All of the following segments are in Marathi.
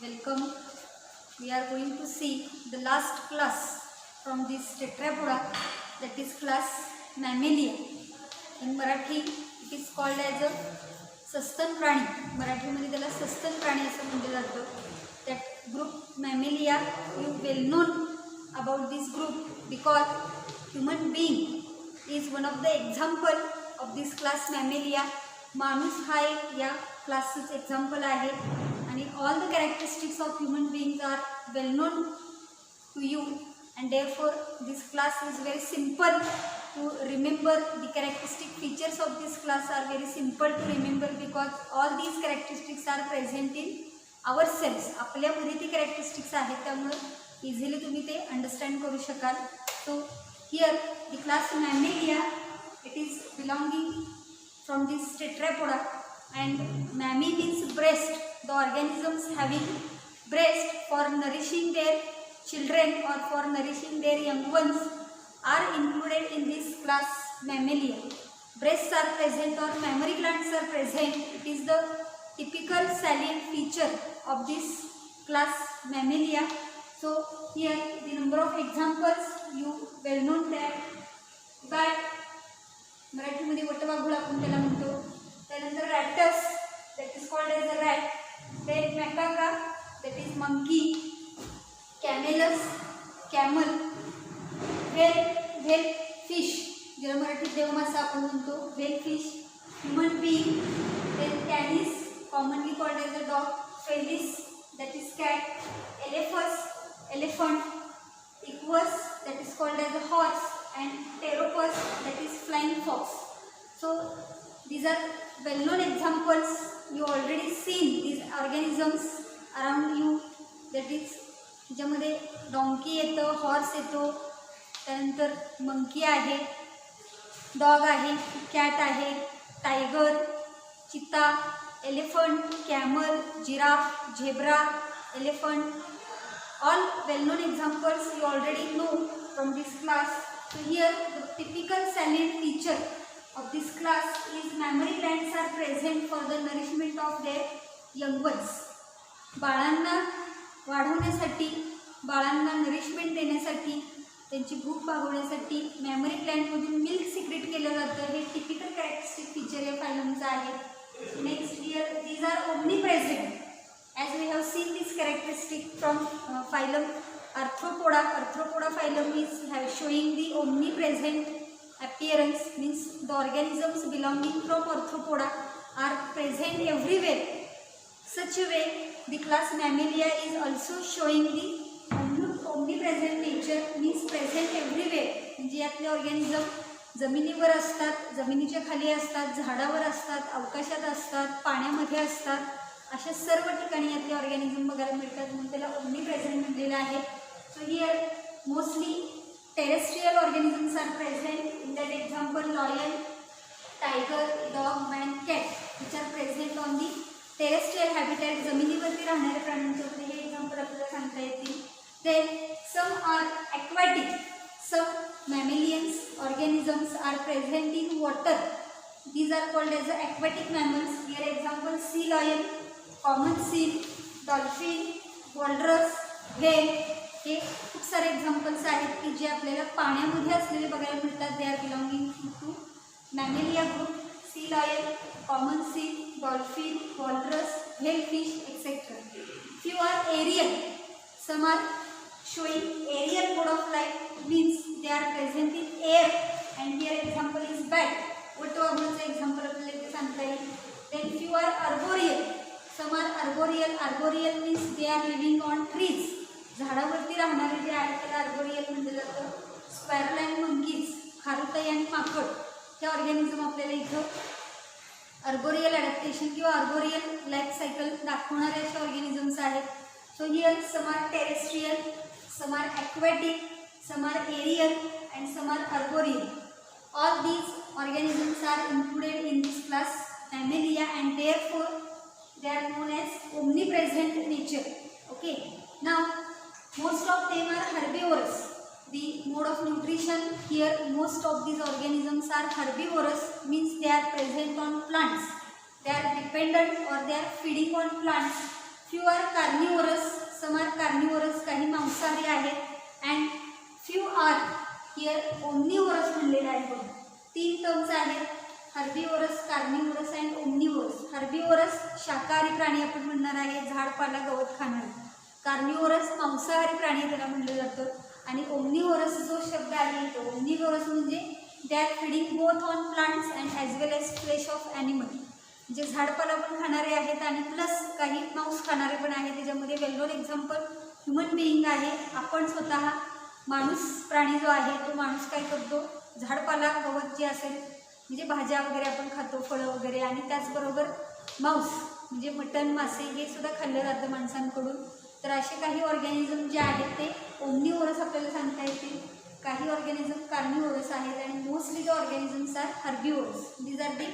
Welcome. We are going to see the last class from this tetrapoda, that is class Mammalia. In Marathi it is called as a सस्तन प्राणी. मराठीमध्ये त्याला सस्तन प्राणी असं म्हटलं जातं. That group Mammalia, you well known about this group because human being is one of the example of this class Mammalia. माणूस हा एक या क्लासच एक्झाम्पल आहे आणि all the characteristics of human beings are well known to you and therefore this class is very simple to remember. The characteristic features of this class are very simple to remember because all these characteristics are present in ourselves. आपल्यामध्ये ती कॅरेक्टरिस्टिक्स आहेत त्यामुळे इझिली तुम्ही ते अंडरस्टँड करू शकाल. So here the class Mammalia, it is belonging from this tetrapoda, and mammy means breast. The organisms having breast for nourishing their children or for nourishing their young ones are included in this class Mammalia. Breasts are present or mammary glands are present. It is the typical salient feature of this class Mammalia. So here the number of examples you well known that मराठीमध्ये वटवाघूळ आपण त्याला म्हणतो. त्यानंतर Rattus, that is called as a rat. Then Macaca, that is monkey. Camelus, camel. Whale fish, ज्याला मराठीत देवमासा आपण म्हणतो, whale fish. Human being. Then Canis, commonly called as a dog. Felis, that is cat. Elephant. Equus, that is called as a horse. And pteropus, that is flying fox. So these are well known examples. You already seen these organisms around you. That is ज्यामध्ये डॉंकी येतं, हॉर्स येतो, त्यानंतर मंकी आहे, डॉग आहे, कॅट आहे, टायगर, चिता, elephant, camel, giraffe, zebra, elephant. All well known examples you already know from this class. So here the typical salient feature of this class is mammary glands are present for the nourishment of their young ones. बाळांना वाढवण्यासाठी, बाळांना नरिशमेंट देण्यासाठी, त्यांची भूक भागवण्यासाठी मॅमरी ग्लँडमधून मिल्क सिक्रेट केलं जातं. हे टिपिकल कॅरेक्टरिस्टिक फीचर या फायलमचं आहे. Next here these are omnipresent. As we have seen this characteristic from phylum Arthropoda. Arthropoda phylum is showing the omnipresent appearance, means the organisms belonging from Arthropoda are present everywhere. Such a way the class Mammalia is also showing the omnipresent nature, means present everywhere. म्हणजे यातले ऑर्गॅनिझम जमिनीवर असतात, जमिनीच्या खाली असतात, झाडावर असतात, अवकाशात असतात, पाण्यामध्ये असतात, अशा सर्व ठिकाणी यातले ऑर्गॅनिझम बघायला मिळतात, म्हणून त्याला ओमनी प्रेझेंट म्हटलेलं आहे. So here mostly terrestrial organisms are present. In that example lion, tiger, dog, man, cat which are present on the terrestrial habitat. जमिनीवरती राहणाऱ्या प्राण्यांच्यामध्ये हे एक्झाम्पल आपल्याला सांगता येतील. Then some are aquatic. Some mammalian organisms are present in water. These are called as the aquatic mammals. Here example sea lion, common seal, dolphin, walrus, whale. हे खूप सारे एक्झाम्पल्स आहेत की जे आपल्याला पाण्यामध्ये असलेले बघायला मिळतात. They are belonging to Mammalia group. Sea lion, common seal, dolphin, walrus, whale fish etcetera. Few are aerial. Some are showing aerial mode of life, means they are present in air, and here example is bat. वटवाघूळचं एक्झाम्पल आपल्याला इथे सांगता येईल. Then few are arboreal. Some are arboreal. Arboreal means they are living on trees. झाडावरती राहणारे जे आहेत त्याला अर्बोरियल म्हटलं जातं. स्पॅरल अँड मंकीज, खारुताई आणि माकड, हे ऑर्गॅनिझम आपल्याला इथं अर्बोरियल ॲडॅप्टेशन किंवा अर्बोरियल लाईफ सायकल दाखवणारे असे ऑर्गॅनिझम्स आहेत. So here some are terrestrial, some are aquatic, some are aerial, and some are arboreal. All these organisms are included in this class Mammalia, and therefore they are known as omnipresent nature. Okay. Now most of them are herbivorous. The mode of nutrition here, most of these organisms are herbivorous, means they are present on plants. They are dependent or they are feeding on plants. few are carnivorous, some are carnivorous, काही मांसाहारी आहेत and few are here omnivorous म्हणलेलं आहे बघा. 3 टर्म्स आहेत, herbivores, carnivorous and omnivorous. Herbivores शाकाहारी प्राणी आपण म्हणणार आहे, झाडपाला गवत खाणारे. कार्निवोरस मांसाहारी प्राणी त्याला म्हणलं जातं. आणि ओमनिवोरस जो शब्द आहे तो ओमनिवोरस म्हणजे they are feeding both on plants and as well as flesh of animal. म्हणजे झाडपाला पण खाणारे आहेत आणि प्लस काही मांस खाणारे पण आहेत. त्याच्यामध्ये वेल नोन एक्झाम्पल ह्युमन बिईंग आहे. आपण स्वतः माणूस प्राणी जो आहे तो माणूस काय करतो, झाडपाला गवत जे असेल म्हणजे भाज्या वगैरे आपण खातो, फळं वगैरे, आणि त्याचबरोबर मांस म्हणजे मटण, मासे हे सुद्धा खाल्लं जातं माणसांकडून. तर असे काही ऑर्गॅनिझम जे आहेत ते ओमनिवोरस आपल्याला सांगता येतील. काही ऑर्गॅनिझम कार्निवोरस आहेत आणि mostly the organisms are herbivorous. These are the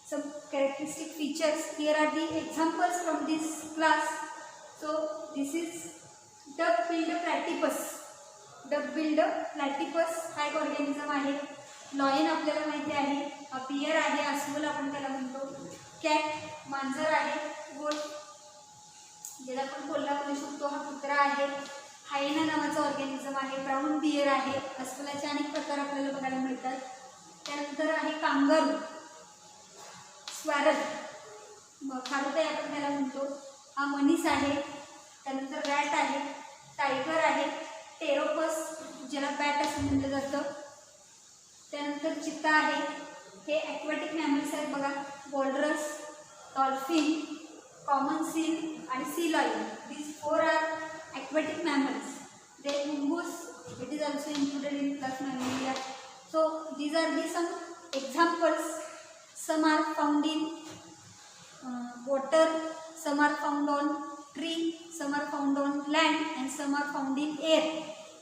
some characteristic features. Here are the examples from this class. So this is duck-billed platypus. duck-billed platypus हा एक ऑर्गॅनिझम आहे. लॉयन आपल्याला माहिती आहे, बियर आहे, अस्वल आपण त्याला म्हणतो. कॅट मांजर आहे, गोट ज्याला आपण कोल्हा म्हणू शकतो, हा कुत्रा आहे. हायना नावाचा ऑर्गॅनिझम आहे. ब्राऊन बियर आहे. अस्वलाचे अनेक प्रकार आपल्याला बघायला मिळतात. त्यानंतर आहे कांगारू, स्वॅरल, खारुताई आपण त्याला म्हणतो, हा मनीस आहे. त्यानंतर रॅट आहे, टायगर आहे, टेरोपस ज्याला बॅट असं म्हटलं जातं. त्यानंतर चित्ता आहे. हे ॲक्वॅटिक मॅमल्स आहेत बघा, वॉलरस, डॉल्फिन, कॉमन सील आणि sea lion. These 4 are aquatic mammals. The mongoose, it is also included in class Mammalia. So these are the some examples. Some are found in water, some are found on tree, some are found on land, and some are found in air.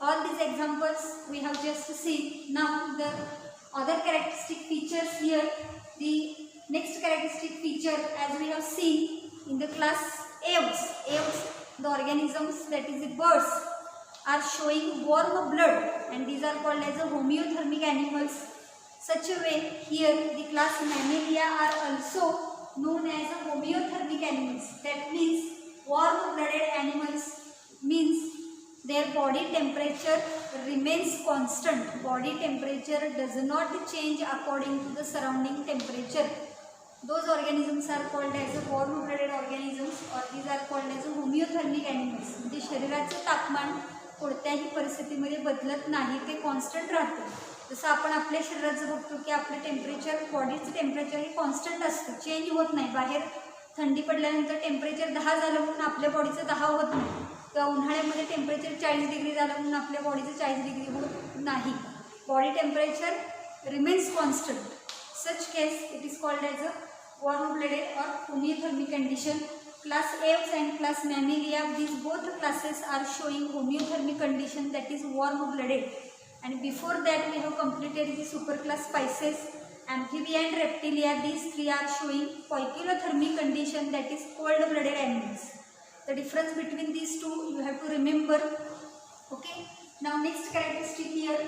All these examples we have just seen. Now the other characteristic features here. The next characteristic feature, as we have seen in the class, aves. Aves, the organisms, that is the birds, are showing warm blood, and these are called as a homeothermic animals. Such a way, here the class Mammalia are also known as a homeothermic animals. That means warm-blooded animals means their body temperature remains constant. Body temperature does not change according to the surrounding temperature. Those organisms are called as a warm-blooded organisms, or these are called as a homeothermic animals. म्हणजे शरीराचं तापमान कोणत्याही परिस्थितीमध्ये बदलत नाही, ते कॉन्स्टंट राहतं. जसं आपण आपल्या शरीराचं बघतो की आपलं टेम्परेचर, बॉडीचं टेम्परेचर हे कॉन्स्टंट असतं, चेंज होत नाही. बाहेर थंडी पडल्यानंतर टेम्परेचर 10 झालं म्हणून आपल्या बॉडीचं 10 होत नाही, किंवा उन्हाळ्यामध्ये टेम्परेचर 40 डिग्री झालं म्हणून आपल्या बॉडीचं 40 डिग्री होत नाही. Body temperature remains constant. Such case it is called as a warm blooded or homeothermic condition. Class Aves and class Mammalia, these both classes are showing homeothermic condition, that is warm blooded. And before that we have completed the superclass Pisces, Amphibia and Reptilia. These 3 are showing poikilothermic condition, that is cold blooded animals. The difference between these two you have to remember. Okay, now next characteristic here,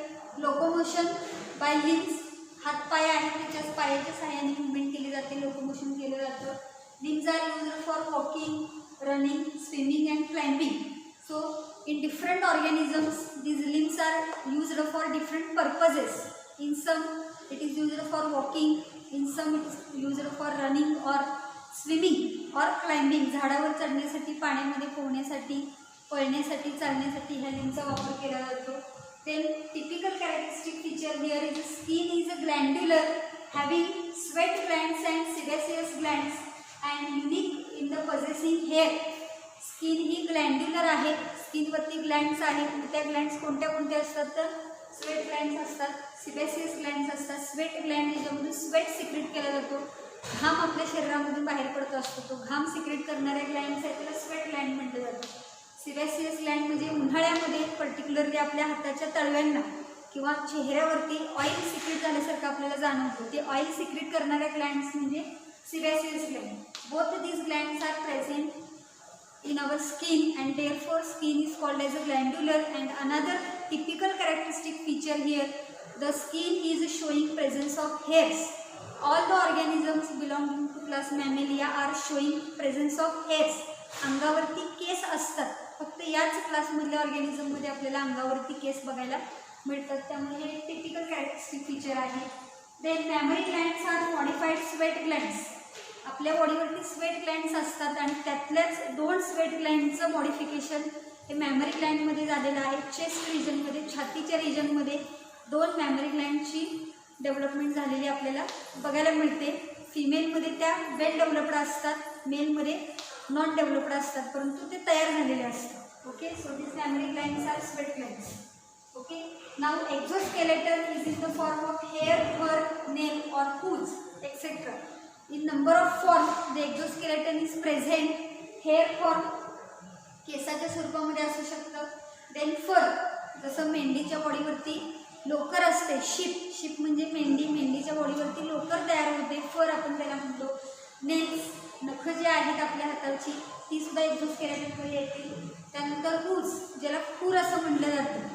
locomotion by limbs. हात पाय आहेत, त्याच्याच पायाच्या सहाय्याने मुवमेंट केली जाते, लोकोमोशन केलं जातं. Limbs are used for walking, running, swimming and climbing. So in different organisms these limbs are used for different purposes. In some it is used for walking, in some it is used for running or swimming or climbing. झाडावर चढण्यासाठी, पाण्यामध्ये पोहण्यासाठी, पळण्यासाठी, चालण्यासाठी ह्या लिंबचा वापर केला जातो. Then typical characteristic feature here is the skin is a glandular, having sweat glands and sebaceous glands, and unique in the possessing hair. Skin ही ग्लँड्युलर आहे, स्किनवरती ग्लँड्स आहेत. त्या ग्लँड्स कोणत्या कोणत्या असतात तर स्वेट ग्लँड्स असतात, सिबेसियस ग्लँड्स असतात. स्वेट ग्लँड याच्यामधून स्वेट सिक्रेट केला जातो, घाम आपल्या शरीरामधून बाहेर पडत असतो. तो घाम सिक्रेट करणाऱ्या ग्लँड्स आहेत त्याला स्वेट ग्लँड म्हटलं जातं. सिबेसियस ग्लँड म्हणजे उन्हाळ्यामध्ये पर्टिक्युलरली आपल्या हाताच्या तळव्यांना किंवा चेहऱ्यावरती ऑइल सिक्रेट झाल्यासारखं आपल्याला जाणवतं, ते ऑइल सिक्रेट करणाऱ्या ग्लँड्स म्हणजे sebaceous gland. Both these glands are present in our skin, and therefore skin is called as a glandular. And another typical characteristic feature here, the skin is showing presence of hairs. All the organisms belonging to class Mammalia are showing presence of hairs. अंगावरती केस असतात, फक्त याच क्लासमधल्या ऑर्गॅनिझममध्ये आपल्याला अंगावरती केस बघायला मिळतात, त्यामुळे हे टिपिकल कॅरेक्टरिस्टिक फीचर आहे. Then mammary glands are modified sweat glands. आपल्या बॉडीवरती स्वेट ग्लँड्स असतात आणि त्यातल्याच 2 स्वेट ग्लँडचं मॉडिफिकेशन हे मॅमरी ग्लँडमध्ये झालेलं आहे. चेस्ट रिजनमध्ये, छातीच्या रिजनमध्ये 2 मॅमरी ग्लँडची डेव्हलपमेंट झालेली आपल्याला बघायला मिळते. फिमेलमध्ये त्या वेल डेव्हलप्ड असतात, मेलमध्ये नॉन डेव्हलप्ड असतात, परंतु ते तयार झालेले असतात. Okay, so this mammary glands are sweat glands. Okay, now exoskeleton is in the form of hair, fur, nail or hooves, etc. In number of form, the exoskeleton is present. Hair form केसाच्या स्वरूपामध्ये असू शकतं. देन फर, जसं मेंढीच्या बॉडीवरती लोकर असते, शिप म्हणजे मेंढी, मेंढीच्या बॉडीवरती लोकर तयार होते, फर आपण त्याला म्हणतो. नेल्स, नखं जे आहेत आपल्या हाताची ती सुद्धा एक्झोस्केलेटनमध्ये येतील. त्यानंतर हूज, ज्याला खूर असं म्हटलं जातं.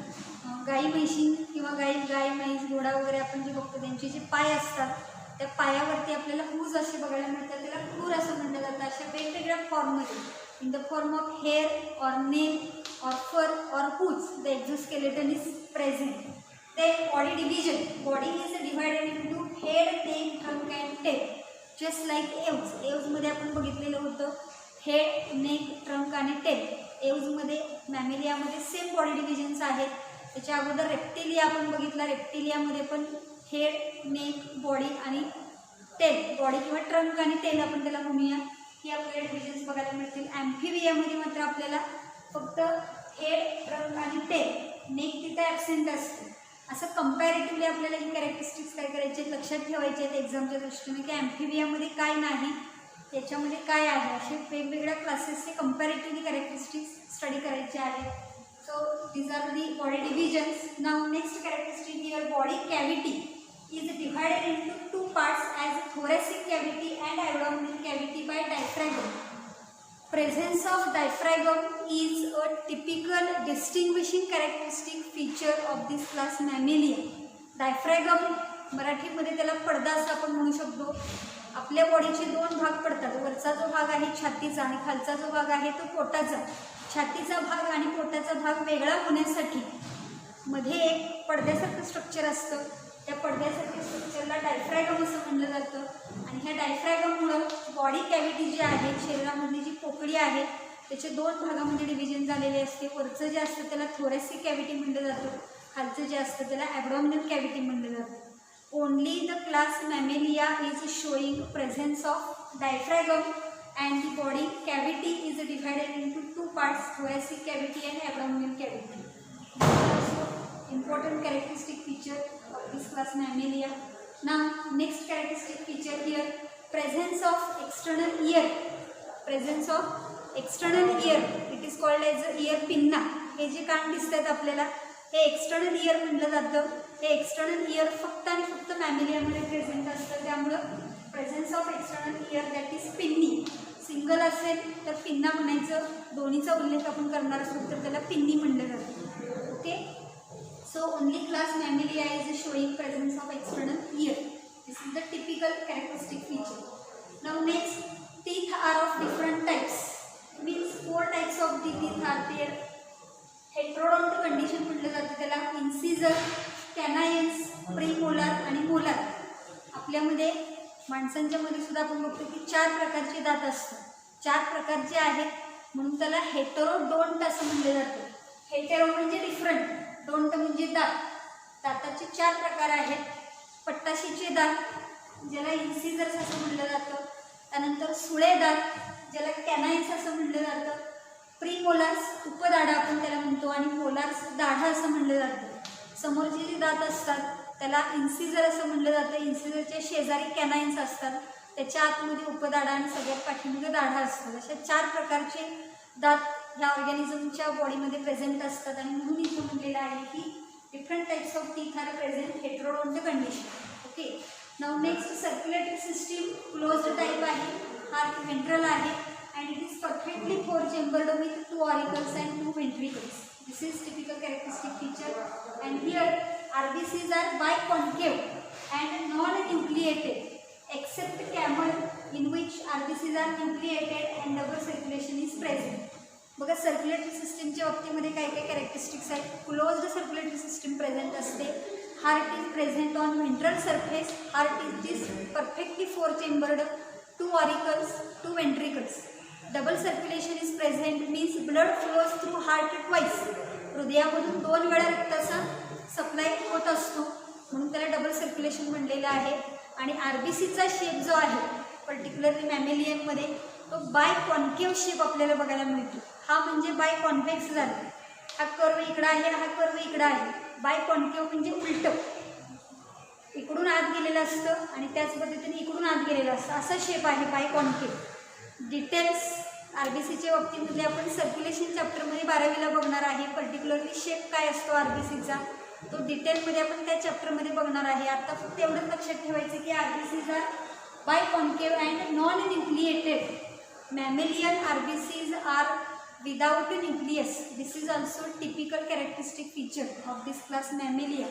गाई म्हैशी किंवा गाय म्हैस घोडा वगैरे आपण जे बघतो त्यांचे जे पाय असतात त्या पायावरती आपल्याला हूज असे बघायला मिळतात, त्याला खूर असं म्हटलं जातं. अशा वेगवेगळ्या फॉर्ममध्ये, in the form of hair or nail or fur or hooves, the exoskeleton is present. ते body division, body is divided into head, neck, trunk and tail, just like Aves. एव्जमध्ये आपण बघितलेलं होतं हेड, नेक, ट्रंक आणि टेल. एव्जमध्ये, मॅमेलियामध्ये सेम बॉडी डिव्हिजन्स आहेत. त्याच्या अगोदर रेप्टिलिया आपण बघितला, रेप्टिलियामध्ये पण हेड, नेक, बॉडी आणि टेल, बॉडी किंवा ट्रंक आणि टेल आपण त्याला म्हणूया, ही आपल्याला डिव्हिजन्स बघायला मिळतील. ॲम्फिबियामध्ये मात्र आपल्याला फक्त हेड, ट्रंक आणि टेल, नेक तिथे ॲबसेंट असते. असं कंपॅरेटिव्हली आपल्याला ही कॅरेक्टरिस्टिक्स काय करायचे लक्षात ठेवायचे आहेत एक्झामच्या दृष्टीने, की ॲम्फिबियामध्ये काय नाही, त्याच्यामध्ये काय आहे, असे वेगवेगळ्या क्लासेसचे कंपॅरेटिव्हली कॅरेक्टरिस्टिक्स स्टडी करायचे आहेत. So these are the body divisions. Now next characteristic here, body cavity is divided into 2 parts as thoracic cavity and abdominal cavity by diaphragm. Presence of diaphragm is a typical distinguishing characteristic feature of this class Mammalia. Diaphragm मराठीमध्ये त्याला पडदा असं आपण म्हणू शकतो. आपल्या बॉडीचे 2 भाग पडतात, वरचा जो भाग आहे छातीचा आणि खालचा जो भाग आहे तो पोटाचा. छातीचा भाग आणि पोटाचा भाग वेगळा होण्यासाठी मध्ये एक पडद्यासारखं स्ट्रक्चर असतं, त्या पडद्यासारख्या स्ट्रक्चरला डायफ्रॅगम असं म्हणलं जातं. आणि ह्या डायफ्रॅगममुळं बॉडी कॅव्हिटी जी आहे, शरीरामधली जी पोकळी आहे त्याचे 2 भागामध्ये डिव्हिजन झालेले असते. वरचं जे असतं त्याला थोरॅसिक कॅव्हिटी म्हणलं जातं, खालचं जे असतं त्याला ॲबडॉमिनल कॅव्हिटी म्हणलं जातं. Only the class Mammalia is showing presence of diaphragm and the body cavity is divided into 2 parts, thoracic cavity and abdominal cavity. This is also important characteristic feature of this class Mammalia. Now next characteristic feature here, presence of external ear. Presence of external ear, it is called as ear pinna. हे जे कान दिसतात आपल्याला हे एक्सटर्नल इयर म्हटलं जातं. हे एक्सटर्नल इयर फक्त आणि फक्त मॅमेलियामध्ये प्रेझेंट असतं, त्यामुळं presence of external ear that is pinnae. Single असेल तर पिन्ना म्हणायचं, दोन्हीचा उल्लेख आपण करणार असतो तर त्याला पिन्नी म्हणलं जातं. Okay, so only class Mammalia is showing presence of external ear. This is the typical characteristic feature. Now next, teeth are of different types, means 4 types of the teeth are there. Heterodont condition म्हटलं जातं त्याला. इन्सिजर, कॅनायन्स, प्रीमोलार आणि मोलार. आपल्यामध्ये माणसांच्या मध्ये सुद्धा आपण बघतो की 4 प्रकारचे दात असतात. 4 प्रकारचे आहेत म्हणून त्याला हेटेरोडोंट असं म्हटलं जातं. हेटेरो म्हणजे डिफरंट, डोंट म्हणजे दात. दाताचे 4 प्रकार आहेत. पट्टाशीचे दात ज्याला इन्सिजर्स असं म्हटलं जातं, त्यानंतर सुळे दात ज्याला कॅनाइन्स असं म्हटलं जातं, प्रीमोलार्स उपदाढा आपण त्याला म्हणतो आणि मोलार्स दाढा असं म्हटलं जातं. समोरचे जे दात असतात त्याला इन्सिजर असं म्हटलं जातं. इन्सिजरच्या शेजारी कॅनाइन्स असतात, त्याच्या आतमध्ये उपदाढा आणि सगळ्यात पाठीमध्ये दाढा असतात. अशा 4 प्रकारचे दात ह्या ऑर्गॅनिझमच्या बॉडीमध्ये प्रेझेंट असतात आणि म्हणून इथं म्हटलेलं आहे की different types of teeth are present heterodont condition. Okay, now next circulatory system closed type आहे. हार्ट व्हेंट्रल आहे and it is perfectly 4 chambered with 2 auricles and 2 ventricles. This is typical characteristic feature. And here RBCs are biconcave and non-nucleated except camel in which RBCs are nucleated and double circulation is present. बघा सर्क्युलेटरी सिस्टीमच्या बाबतीमध्ये काय काय कॅरेक्टरिस्टिक्स आहेत. क्लोज्ड सर्क्युलेटरी सिस्टीम प्रेझेंट असते. Heart is present on ventral surface. Heart is perfectly 4 chambered, 2 auricles, 2 ventricles. Double circulation is present means blood flows through heart twice. हृदयामधून 2 वेळा रक्ताचा सप्लाय होत असतो म्हणून त्याला डबल सर्क्युलेशन म्हणलेलं आहे. आणि RBCचा शेप जो आहे पर्टिक्युलरली मॅमेलियनमध्ये तो बाय कॉन्केव्ह शेप आपल्याला बघायला मिळतो. हा म्हणजे बाय कॉन्व्हेक्स झाला. हा कर्व इकडं आहे, हा कर्व इकडं आहे. बाय कॉन्केव्ह म्हणजे उलटं, इकडून आत गेलेलं असतं आणि त्याच पद्धतीने इकडून आत गेलेलं असतं, असा शेप आहे बाय कॉन्केव्ह. डिटेल्स RBCच्या बाबतीमध्ये आपण सर्क्युलेशन चॅप्टरमध्ये 12वीला बघणार आहे. पर्टिक्युलरली शेप काय असतो RBCचा तो डिटेलमध्ये आपण त्या चॅप्टरमध्ये बघणार आहे. आता फक्त एवढंच लक्षात ठेवायचं की RBCs are biconcave and non nucleated. Mammalian RBCs are without nucleus. This is also typical characteristic feature of this class Mammalia.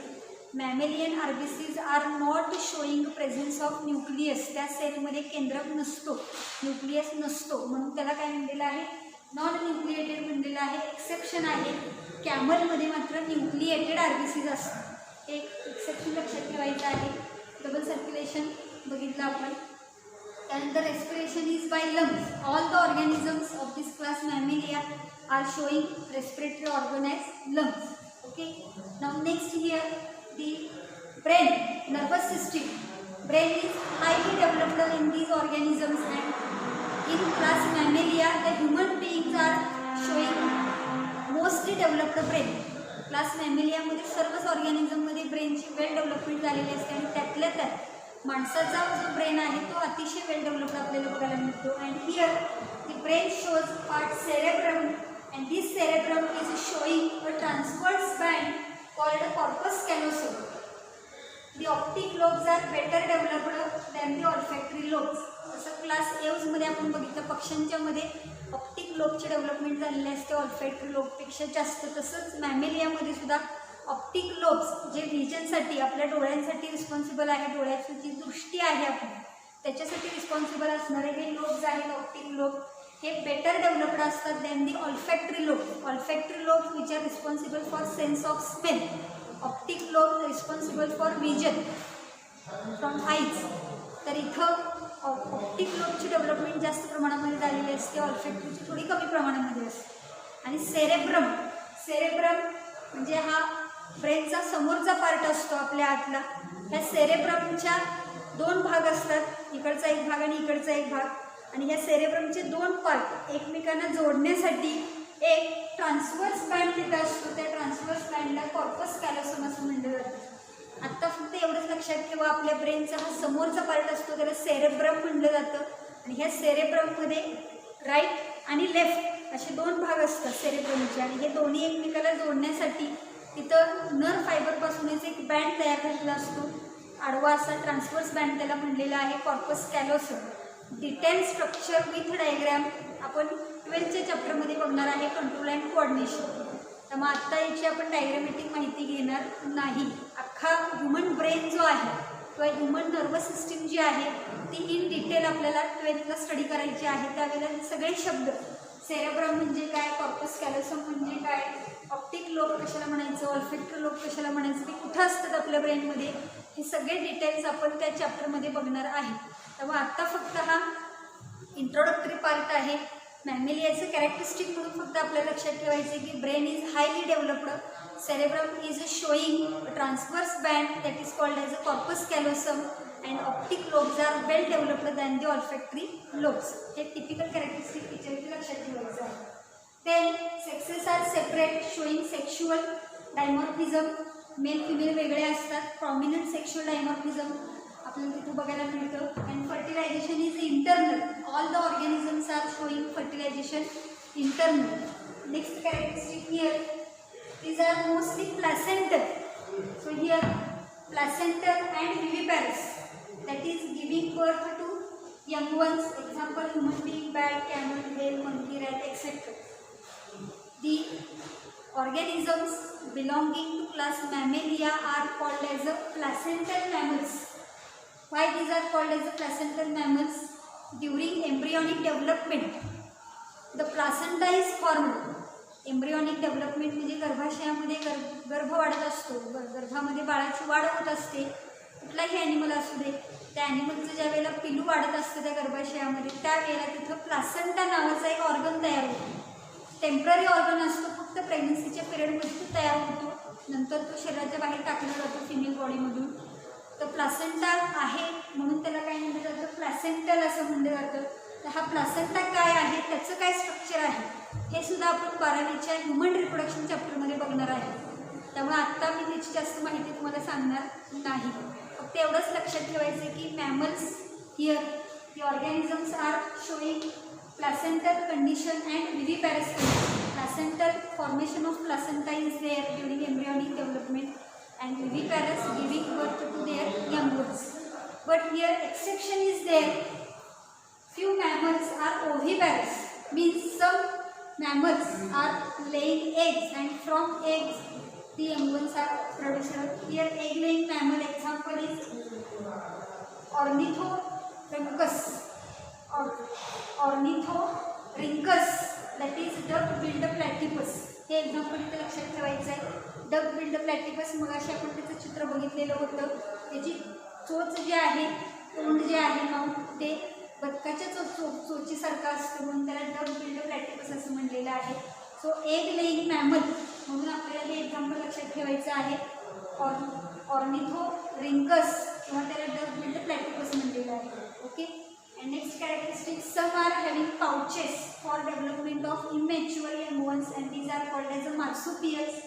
Mammalian RBCs are not showing presence of nucleus. त्या सेलमध्ये केंद्रक नसतो, न्यूक्लियस नसतो म्हणून त्याला काय म्हणलेलं आहे, नॉन न्यूक्लिएटेड म्हणलेलं आहे. एक्सेप्शन आहे, कॅमलमध्ये मात्र न्यूक्लिएटेड RBCs असतात. एक एक्सेप्शन लक्षात ठेवायचं आहे. डबल सर्क्युलेशन बघितलं आपण. त्यानंतर respiration is by lungs. All the organisms of this class Mammalia are showing respiratory organ as lungs. Okay, now next here the brain, nervous system. Brain is highly developed in these organisms and in class Mammalia the human beings are showing mostly developed brain. Class मॅमेलियामध्ये सर्वच ऑर्गॅनिझममध्ये ब्रेनची वेल डेव्हलपमेंट झालेली असते आणि त्यातल्या त्यात माणसाचा जो ब्रेन आहे तो अतिशय वेल डेव्हलप्ड आपल्याला बघायला मिळतो. And here the brain shows part cerebrum and this cerebrum is showing a transverse band called corpus callosum. The optic lobes are better developed than the olfactory lobes. जसं क्लास एव्समध्ये आपण बघितलं पक्ष्यांच्या मध्ये ऑप्टिक लोबची डेव्हलपमेंट झालेली असते ऑल्फॅक्टरी लोबपेक्षा जास्त. तसंच मॅमेलियामध्ये सुद्धा ऑप्टिक लोब्स जे व्हिजनसाठी आपल्या डोळ्यांसाठी रिस्पॉन्सिबल आहे, डोळ्याची जी दृष्टी आहे आपली त्याच्यासाठी रिस्पॉन्सिबल असणारे हे लोब्स आहेत ऑप्टिक लोब, हे बेटर डेव्हलप्ड असतात than the olfactory lobe. Olfactory lobes which are responsible for sense of smell. Optic lobe responsible for vision from eyes. तर इथं ऑप्टिक लोबची डेव्हलपमेंट जास्त प्रमाणामध्ये झालेली असते, ऑल्फॅक्टरीची थोडी कमी प्रमाणामध्ये असते. आणि सेरेब्रम, सेरेब्रम म्हणजे हा ब्रेनचा समोरचा पार्ट असतो आपल्या आतला. ह्या सेरेब्रमच्या 2 भाग असतात, इकडचा एक भाग आणि इकडचा एक भाग. आणि ह्या सेरेब्रमचे 2 पार्ट एकमेकांना जोडण्यासाठी एक ट्रान्सवर्स बँड तिथं असतो. त्या ट्रान्सवर्स बँडला कॉर्पस कॅलोसम असं म्हटलं जातं. आत्ता फक्त एवढंच लक्षात ठेवा, आपल्या ब्रेनचा हा समोरचा पार्ट असतो त्याला सेरेब्रम म्हटलं जातं. आणि ह्या सेरेब्रममध्ये राईट आणि लेफ्ट असे 2 भाग असतात सेरेब्रमचे. आणि हे दोन्ही एकमेकाला जोडण्यासाठी तिथं नर्व फायबरपासूनच एक बँड तयार झालेला असतो, आडवा असा ट्रान्सवर्स बँड त्याला म्हणलेला आहे corpus callosum. Detail structure with diagram आपण 12च्या चॅप्टरमध्ये बघणार आहे, कंट्रोल अँड कोऑर्डिनेशन. त्यामुळे आत्ता याची आपण डायग्रॅमॅटिक माहिती घेणार नाही. अख्खा ह्युमन ब्रेन जो आहे किंवा ह्युमन नर्वस सिस्टीम जी आहे ती इन डिटेल आपल्याला 12थला स्टडी करायची आहे. त्यावेळेला सगळे शब्द, सेरेब्रम म्हणजे काय, कॉर्पस कॅलोसम म्हणजे काय, ऑप्टिक लोब कशाला म्हणायचं, ऑल्फॅक्टरी लोब कशाला म्हणायचं, ते कुठं असतात आपल्या ब्रेनमध्ये, हे सगळे डिटेल्स आपण त्या चॅप्टरमध्ये बघणार आहे. त्यामुळे आत्ता फक्त हा इंट्रोडक्टरी पार्ट आहे. मॅमेलियाचं कॅरेक्टरिस्टिक म्हणून फक्त आपल्याला लक्षात ठेवायचं की brain is highly developed, cerebrum is showing transverse band that is called as a corpus callosum and optic lobes are well developed than the olfactory lobes. हे टिपिकल कॅरेक्टरिस्टिक फीचर लक्षात ठेवायचं आहे. Then sexes are separate showing sexual dimorphism. Male female वेगळे असतात, प्रॉमिनंट सेक्शुअल डायमॉर्फिझम आपल्याला तिथं बघायला मिळतं. And fertilisation is internal. All the organisms are showing fertilisation internal. Next characteristic here, these are mostly placental. So here placental and viviparous, that is giving birth to young ones. Example, human being, bat, camel, whale, monkey, rat, etc. The organisms belonging to class Mammalia are called as a placental mammals. Why these are called as a placental mammals? during embryonic development the placenta is formed. Embryonic development म्हणजे गर्भाशयामध्ये गर्भ वाढत असतो, गर्भामध्ये बाळाची वाढ होत असते. कुठलाही ॲनिमल असू दे, त्या ॲनिमलचं ज्या वेळेला पिलू वाढत असतं त्या गर्भाशयामध्ये, त्यावेळेला तिथं प्लासेंटा नावाचा एक ऑर्गन तयार होतो. टेम्पररी ऑर्गन असतो, फक्त प्रेग्नन्सीच्या पिरियडमध्ये तो तयार होतो, नंतर तो शरीराच्या बाहेर टाकला जातो फिमेल बॉडीमधून. तर प्लासेंटा आहे म्हणून त्याला काय म्हटलं जातं, प्लासेंटल असं म्हटलं जातं. तर हा प्लासेंटा काय आहे, त्याचं काय स्ट्रक्चर आहे हे सुद्धा आपण 12वीच्या ह्युमन रिप्रोडक्शन चॅप्टरमध्ये बघणार आहे. त्यामुळे आत्ता मी त्याची जास्त माहिती तुम्हाला सांगणार नाही. फक्त एवढंच लक्षात ठेवायचं की mammals here the organisms are showing placental condition and viviparous condition. Placental formation of placenta is there during embryonic development and viviparous giving birth to their young ones. But here exception is there. Few mammals are oviparous, means some mammals are laying eggs and from eggs the young ones are produced. Here egg laying mammal example is Ornithorhynchus. Ornithorhynchus, that is duck-billed platypus. हे एक्झाम्पल इथे लक्षात ठेवायचं आहे. डक-बिल्ड प्लॅटिपस मगाशी आपण त्याचं चित्र बघितलेलं होतं. त्याची चोच जी आहे, तोंड जे आहे ना ते बदकाच्या चोचीसारखं असतं म्हणून त्याला डक-बिल्ड प्लॅटिपस असं म्हणलेलं आहे. सो एग लेईंग मॅमल म्हणून आपल्याला हे एक्झाम्पल लक्षात ठेवायचं आहे. ऑर्निथोरिंकस किंवा त्याला डक-बिल्ड प्लॅटिपस म्हणलेलं आहे. Okay. And next characteristic, some are having pouches for development of immature young ones and these are called as a marsupials.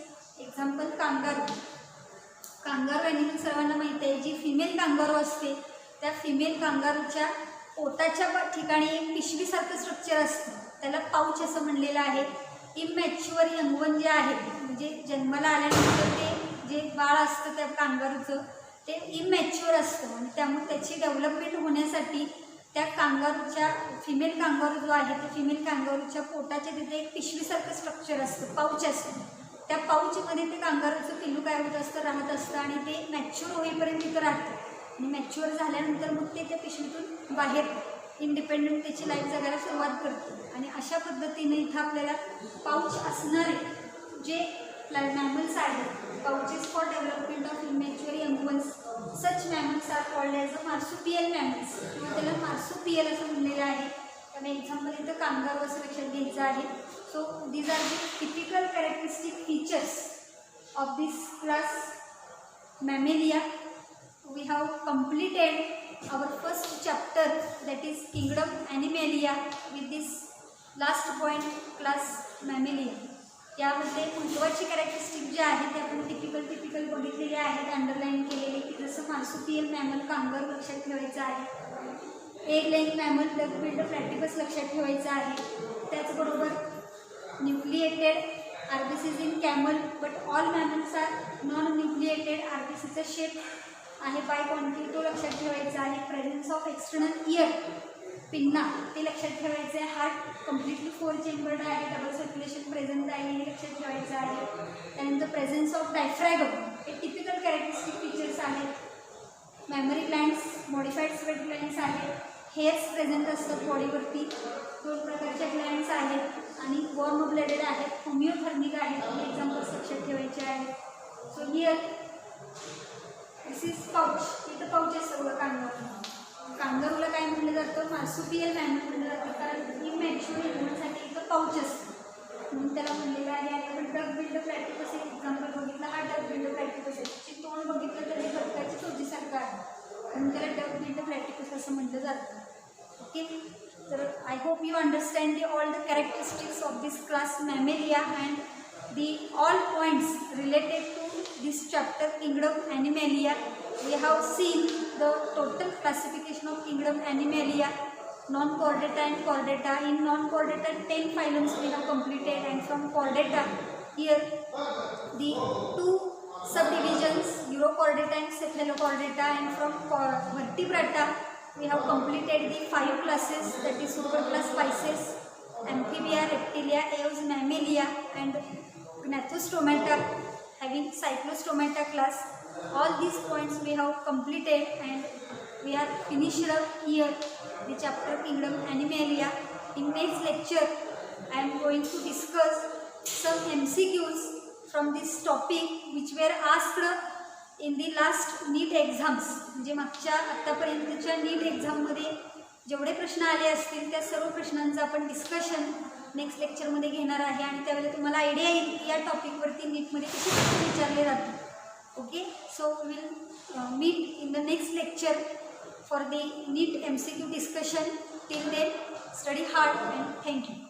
Example, kangaroo. Kangaroo animal सर्वांना माहिती आहे. जी फिमेल कांगारू असते त्या फिमेल कांगारूच्या पोटाच्या ठिकाणी एक पिशवीसारखं स्ट्रक्चर असतं, त्याला पाऊच असं म्हणलेलं आहे. इमॅच्युअर यंगवन जे आहे म्हणजे जन्माला आल्यानंतर ते जे बाळ असतं त्या कांगारूचं ते इमॅच्युअर असतं आणि त्यामुळे त्याची डेव्हलपमेंट होण्यासाठी त्या कांगारूच्या फिमेल कांगारू जो आहे त्या फिमेल कांगारूच्या पोटाच्या तिथे एक पिशवीसारखं स्ट्रक्चर असतं, पाऊच असतं. त्या पाऊचमध्ये ते कांगारूचं पिल्लू काय होत असतं, राहत असतं आणि ते मॅच्युअर होईपर्यंत तिथं राहतं आणि मॅच्युअर झाल्यानंतर मग ते त्या पिशवीतून बाहेर इंडिपेंडंट त्याची लाईफ जगायला सुरुवात करतं. आणि अशा पद्धतीने इथं आपल्याला पाऊच असणारे जे मॅमल्स आहेत, pouches for development of immature young ones, such mammals are called as a marsupial mammals किंवा त्याला मार्सुपियल असं म्हणलेलं आहे. त्यामुळे एक्झाम्पल इथं कांगारू असं लक्षात घ्यायचं आहे. So these are the typical characteristic features of this class Mammalia. We have completed our first chapter, that is Kingdom Animalia, with this last point, class Mammalia. यामध्ये महत्त्वाची कॅरेक्टरिस्टिक जे आहे ते आपण टिपिकल बघितलेले आहेत, अंडरलाईन केलेले की जसं मार्सुपियल मॅमल कांगारू लक्षात ठेवायचं आहे, egg laying mammal duck billed platypus लक्षात ठेवायचं आहे. त्याचबरोबर nucleated RBCs in camel, but all mammals are non nucleated. आरबीसीचा शेप आहे बाय क्वांटिटी तो लक्षात ठेवायचा आहे. Presence of external ear pinna ते लक्षात ठेवायचं आहे. हार्ट कम्प्लिटली 4 चेंबर्ड आहे, डबल सर्क्युलेशन प्रेझेंट आहे हे लक्षात ठेवायचं आहे. त्यानंतर प्रेझेन्स ऑफ डायफ्रॅगम हे टिपिकल कॅरेक्टरिस्टिक फीचर्स आहेत. Memory glands, modified sweat glands आहेत, हेअर्स प्रेझेंट असतात बॉडीवरती, 2 प्रकारच्या ग्लँड्स आहेत आणि वॉर्म ब्लडेड आहेत, होमिओथर्मिक आहेत. हे एक्झाम्पल्स लक्षात ठेवायचे आहेत. So here this is pouch. इथं पाऊच असतं बघा कांगारू. कांगारूला काय म्हटलं जातं, मार्सुपियल मॅमल म्हटलं जातं कारण इमॅच्युअर होण्यासाठी इथं पाऊच असतं म्हणून त्याला म्हणलेलं आहे. आपण डक-बिल्ड प्लॅटिपस एक एक्झाम्पल बघितलं, हा डक-बिल्ड प्लॅटिपस आहे. त्याची तोंड बघितलं तर हे बदकाच्या चोचीसारखं आहे म्हणून त्याला डक-बिल्ड प्लॅटिपस असं म्हटलं जातं. ओके. तर I hope you understand the all the characteristics of this class Mammalia and the all points related to this chapter Kingdom Animalia. We have seen the total classification of Kingdom Animalia, non-chordata and chordata. In non-chordata 10 phylums we have completed and from chordata here the 2 subdivisions Urochordata and Cephalochordata, and from vertebrata we have completed the 5 classes, that is Superclass Pisces, Amphibia, Reptilia, Aves, Mammalia and Gnathostomata having Cyclostomata class. All these points we have completed and we are finished up here the chapter Kingdom Animalia. In next lecture, I am going to discuss some MCQs from this topic which were asked in the last NEET exams. म्हणजे मागच्या आत्तापर्यंतच्या NEET एक्झाममध्ये जेवढे प्रश्न आले असतील त्या सर्व प्रश्नांचं आपण डिस्कशन नेक्स्ट लेक्चरमध्ये घेणार आहे आणि त्यावेळेला तुम्हाला आयडिया येईल की या टॉपिकवरती नीटमध्ये कसे प्रश्न विचारले जातात. Okay, so will meet in the next lecture for the NEET MCQ discussion. Till then, study hard and thank you.